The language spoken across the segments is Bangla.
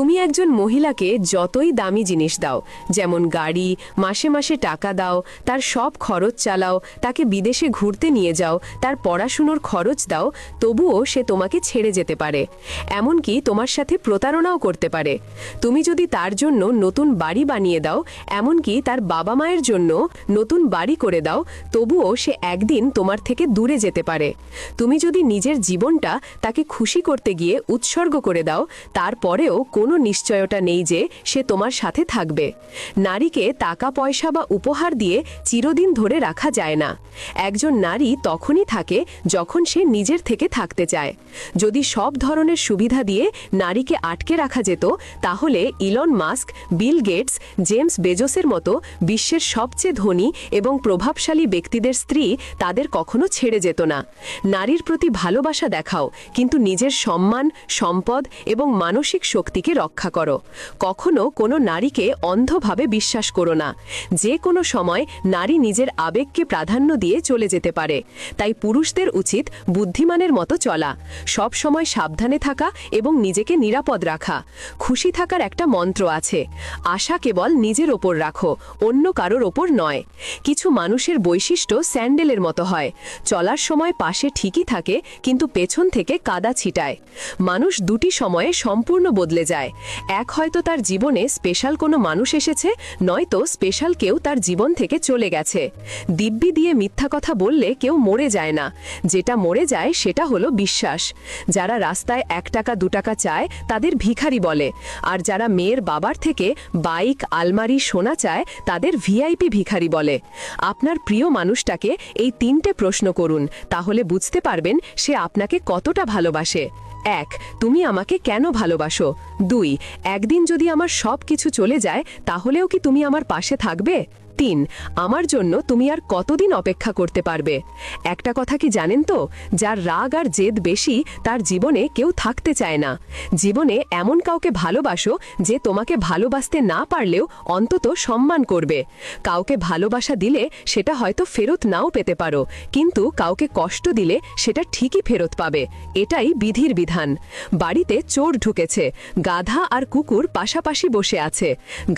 তুমি একজন মহিলাকে যতই দামি জিনিস দাও, যেমন গাড়ি, মাসে মাসে টাকা দাও, তার সব খরচ চালাও, তাকে বিদেশে ঘুরতে নিয়ে যাও, তার পড়াশুনোর খরচ দাও, তবুও সে তোমাকে ছেড়ে যেতে পারে। এমনকি তোমার সাথে প্রতারণাও করতে পারে। তুমি যদি তার জন্য নতুন বাড়ি বানিয়ে দাও, এমনকি তার বাবা মায়ের জন্য নতুন বাড়ি করে দাও, তবুও সে একদিন তোমার থেকে দূরে যেতে পারে। তুমি যদি নিজের জীবনটা তাকে খুশি করতে গিয়ে উৎসর্গ করে দাও, তারপরেও কোনো নিশ্চয়তা নেই যে সে তোমার সাথে থাকবে। নারীকে টাকা পয়সা বা উপহার দিয়ে চিরদিন ধরে রাখা যায় না। একজন নারী তখনই থাকে যখন সে নিজের থেকে থাকতে চায়। যদি সব ধরনের সুবিধা দিয়ে নারীকে আটকে রাখা যেত, তাহলে Elon Musk, Bill Gates, James বেজোসের মতো বিশ্বের সবচেয়ে ধনী এবং প্রভাবশালী ব্যক্তিদের স্ত্রী তাদের কখনো ছেড়ে যেত না। নারীর প্রতি ভালোবাসা দেখাও, কিন্তু নিজের সম্মান, সম্পদ এবং মানসিক শক্তিকে রক্ষা করো। কখনো কোনো নারীকে অন্ধভাবে বিশ্বাস করো না। যে কোনো সময় নারী নিজের আবেগকে প্রাধান্য দিয়ে চলে যেতে পারে। তাই পুরুষদের উচিত বুদ্ধিমানের মতো চলা, সব সময় সাবধানে থাকা এবং নিজেকে নিরাপদ রাখা। খুশি থাকার একটা মন্ত্র আছে, আশা কেবল নিজের ওপর রাখো, অন্য কারোর ওপর নয়। কিছু মানুষের বৈশিষ্ট্য স্যান্ডেলের মতো হয়, চলার সময় পাশে ঠিকই থাকে কিন্তু পেছন থেকে কাদা ছিটায়। মানুষ দুটি সময়ে সম্পূর্ণ বদলে যায়। এক হয়তো তার জীবনে স্পেশাল কোনো মানুষ এসেছে, নয়তো স্পেশাল কেউ তার জীবন থেকে চলে গেছে। দিব্যি দিয়ে মিথ্যা কথা বললে কেউ মরে যায় না, যেটা মরে যায় সেটা হলো বিশ্বাস। যারা রাস্তায় 1 টাকা 2 টাকা চায় তাদের ভিখারি বলে, আর যারা মেয়ের বাবার থেকে বাইক, আলমারি, সোনা চায় তাদের ভিআইপি ভিখারি বলে। আপনার প্রিয় মানুষটাকে এই 3টে প্রশ্ন করুন, তাহলে বুঝতে পারবেন সে আপনাকে কতটা ভালোবাসে। 1. তুমি আমাকে কেন ভালোবাসো? 2. একদিন যদি আমার সব কিছু চলে যায়, তাহলেও কি তুমি আমার পাশে থাকবে? 3. আমার জন্য তুমি আর কতদিন অপেক্ষা করতে পারবে? একটা কথা কি জানেন তো, যার রাগ আর জেদ বেশি তার জীবনে কেউ থাকতে চায় না। জীবনে এমন কাউকে ভালোবাসো যে তোমাকে ভালোবাসতে না পারলেও অন্তত সম্মান করবে। কাউকে ভালোবাসা দিলে সেটা হয়তো ফেরত নাও পেতে পারো, কিন্তু কাউকে কষ্ট দিলে সেটা ঠিকই ফেরত পাবে। এটাই বিধির বিধান। বাড়িতে চোর ঢুকেছে, গাধা আর কুকুর পাশাপাশি বসে আছে।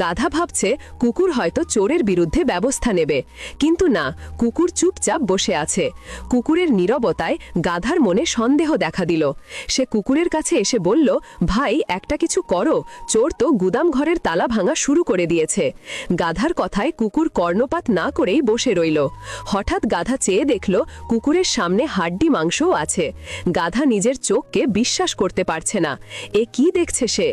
গাধা ভাবছে কুকুর হয়তো চোরের বিরুদ্ধে ব্যবস্থা নেবে, কিন্তু না, কুকুর চুপচাপ বসে আছে। কুকুরের নীরবতায় গাধার মনে সন্দেহ দেখা দিল। সে কুকুরের কাছে এসে বলল, ভাই একটা কিছু করো, চোর তো গুদাম ঘরের তালা ভাঙা শুরু করে দিয়েছে। গাধার কথায় কুকুর কর্ণপাত না করেই বসে রইল। হঠাৎ গাধা চেয়ে দেখল কুকুরের সামনে হাড্ডি মাংসও আছে। গাধা নিজের চোখকে বিশ্বাস করতে পারছে না। এ কি দেখছে সে?